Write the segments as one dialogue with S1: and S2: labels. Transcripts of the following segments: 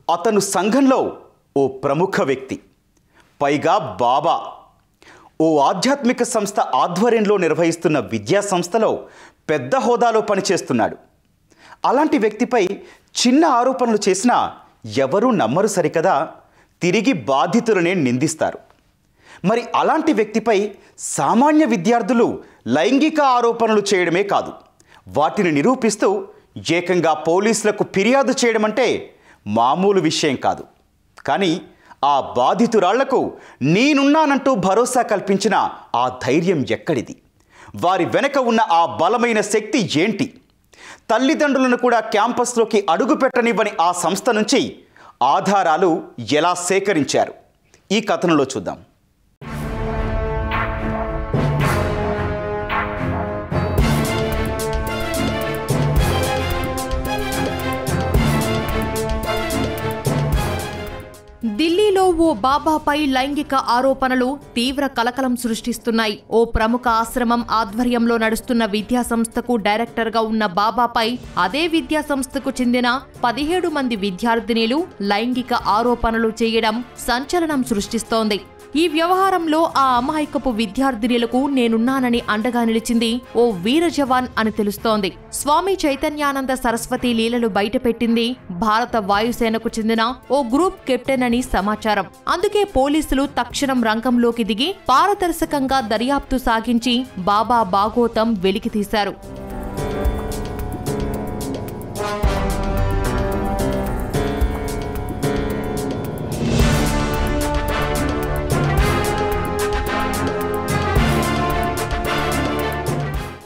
S1: అతను సంఘంలో ఓ ప్రముఖ వ్యక్తి, పైగా బాబా. ఓ ఆధ్యాత్మిక సంస్థ ఆధ్వర్యంలో నిర్వహిస్తున్న విద్యా సంస్థలో పెద్ద హోదాలో పనిచేస్తున్నాడు. అలాంటి వ్యక్తిపై చిన్న ఆరోపణలు చేసినా ఎవరూ నమ్మరు సరికదా, తిరిగి బాధితులనే నిందిస్తారు. మరి అలాంటి వ్యక్తిపై సామాన్య విద్యార్థులు లైంగిక ఆరోపణలు చేయడమే కాదు, వాటిని నిరూపిస్తూ ఏకంగా పోలీసులకు ఫిర్యాదు చేయడం అంటే మామూలు విషయం కాదు. కానీ ఆ బాధితురాళ్లకు నేనున్నానంటూ భరోసా కల్పించిన ఆ ధైర్యం ఎక్కడిది? వారి వెనక ఉన్న ఆ బలమైన శక్తి ఏంటి? తల్లిదండ్రులను కూడా క్యాంపస్లోకి అడుగుపెట్టనివ్వని ఆ సంస్థ నుంచి ఆధారాలు ఎలా సేకరించారు? ఈ కథనంలో చూద్దాం.
S2: ఢిల్లీలో ఓ బాబాపై లైంగిక ఆరోపణలు తీవ్ర కలకలం సృష్టిస్తున్నాయి. ఓ ప్రముఖ ఆశ్రమం ఆధ్వర్యంలో నడుస్తున్న విద్యాసంస్థకు డైరెక్టర్గా ఉన్న బాబాపై అదే విద్యాసంస్థకు చెందిన 17 మంది విద్యార్థినీలు లైంగిక ఆరోపణలు చేయడం సంచలనం సృష్టిస్తోంది. ఈ వ్యవహారంలో ఆ అమాయకపు విద్యార్థినులకు నేనున్నానని అండగా నిలిచింది ఓ వీర జవాన్ అని తెలుస్తోంది. స్వామి చైతన్యానంద సరస్వతి లీలలు బయటపెట్టింది భారత వాయుసేనకు చెందిన ఓ గ్రూప్ కెప్టెన్ అని సమాచారం. అందుకే పోలీసులు తక్షణం రంగంలోకి దిగి పారదర్శకంగా దర్యాప్తు సాగించి బాబా బాగోతం వెలికితీశారు.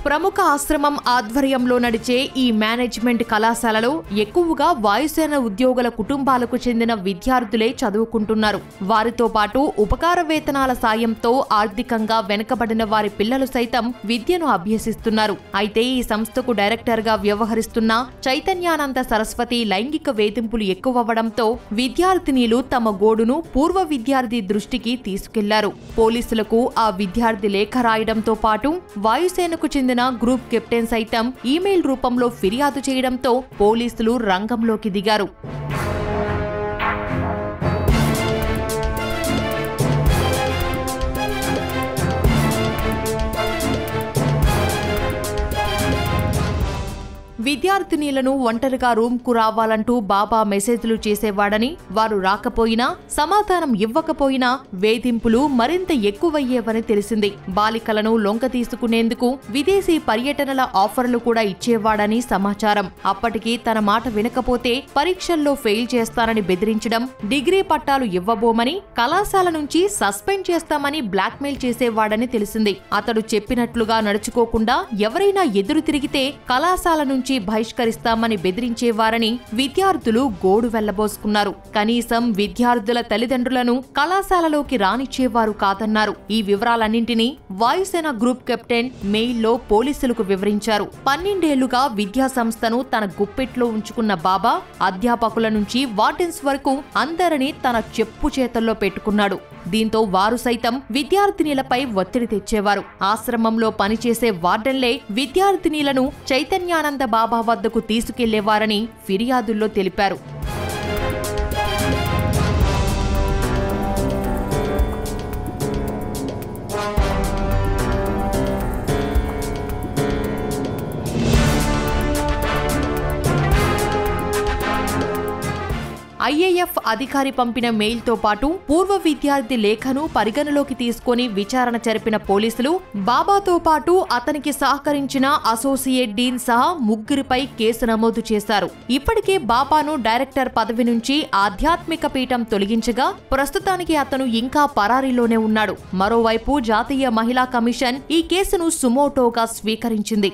S2: ప్రముఖ ఆశ్రమం ఆధ్వర్యంలో నడిచే ఈ మేనేజ్మెంట్ కళాశాలలో ఎక్కువగా వాయుసేన ఉద్యోగుల కుటుంబాలకు చెందిన విద్యార్థులే చదువుకుంటున్నారు. వారితో పాటు ఉపకార వేతనాల సాయంతో ఆర్థికంగా వెనుకబడిన వారి పిల్లలు సైతం విద్యను అభ్యసిస్తున్నారు. అయితే ఈ సంస్థకు డైరెక్టర్గా వ్యవహరిస్తున్న చైతన్యానంద సరస్వతి లైంగిక వేధింపులు ఎక్కువవ్వడంతో విద్యార్థినీలు తమ గోడును పూర్వ విద్యార్థి దృష్టికి తీసుకెళ్లారు. పోలీసులకు ఆ విద్యార్థి లేఖ రాయడంతో పాటు వాయుసేనకు చెందిన గ్రూప్ కెప్టెన్ సైతం ఈమెయిల్ రూపంలో ఫిర్యాదు చేయడంతో పోలీసులు రంగంలోకి దిగారు. విద్యార్థినీలను ఒంటరిగా రూమ్కు రావాలంటూ బాబా మెసేజ్లు చేసేవాడని, వారు రాకపోయినా సమాధానం ఇవ్వకపోయినా వేధింపులు మరింత ఎక్కువయ్యేవని తెలిసింది. బాలికలను లొంగ తీసుకునేందుకు విదేశీ పర్యటనల ఆఫర్లు కూడా ఇచ్చేవాడని సమాచారం. అప్పటికి తన మాట వినకపోతే పరీక్షల్లో ఫెయిల్ చేస్తానని బెదిరించడం, డిగ్రీ పట్టాలు ఇవ్వబోమని, కళాశాల నుంచి సస్పెండ్ చేస్తామని బ్లాక్మెయిల్ చేసేవాడని తెలిసింది. అతడు చెప్పినట్లుగా నడుచుకోకుండా ఎవరైనా ఎదురు తిరిగితే కళాశాల నుంచి బహిష్కరిస్తామని బెదిరించేవారని విద్యార్థులు గోడు వెళ్లబోసుకున్నారు. కనీసం విద్యార్థుల తల్లిదండ్రులను కళాశాలలోకి రానిచ్చేవారు కాదన్నారు. ఈ వివరాలన్నింటినీ వాయుసేన గ్రూప్ కెప్టెన్ మెయిల్లో పోలీసులకు వివరించారు. 12 ఏళ్లుగా విద్యా సంస్థను తన గుప్పెట్లో ఉంచుకున్న బాబా అధ్యాపకుల నుంచి వార్డెన్స్ వరకు అందరినీ తన చెప్పు చేతల్లో పెట్టుకున్నాడు. దీంతో వారు సైతం విద్యార్థినీలపై ఒత్తిడి తెచ్చేవారు. ఆశ్రమంలో పనిచేసే వార్డెన్లే విద్యార్థినీలను చైతన్యానంద బాబా వద్దకు తీసుకెళ్లేవారని ఫిర్యాదుల్లో తెలిపారు. ఐఏఎఫ్ అధికారి పంపిన మెయిల్తో పాటు పూర్వ విద్యార్థి లేఖను పరిగణలోకి తీసుకుని విచారణ జరిపిన పోలీసులు బాబాతో పాటు అతనికి సహకరించిన అసోసియేట్ డీన్ సహా 3 కేసు నమోదు చేశారు. ఇప్పటికే బాబాను డైరెక్టర్ పదవి నుంచి ఆధ్యాత్మిక పీఠం తొలగించగా ప్రస్తుతానికి అతను ఇంకా పరారీలోనే ఉన్నాడు. మరోవైపు జాతీయ మహిళా కమిషన్ ఈ కేసును సుమోటోగా స్వీకరించింది.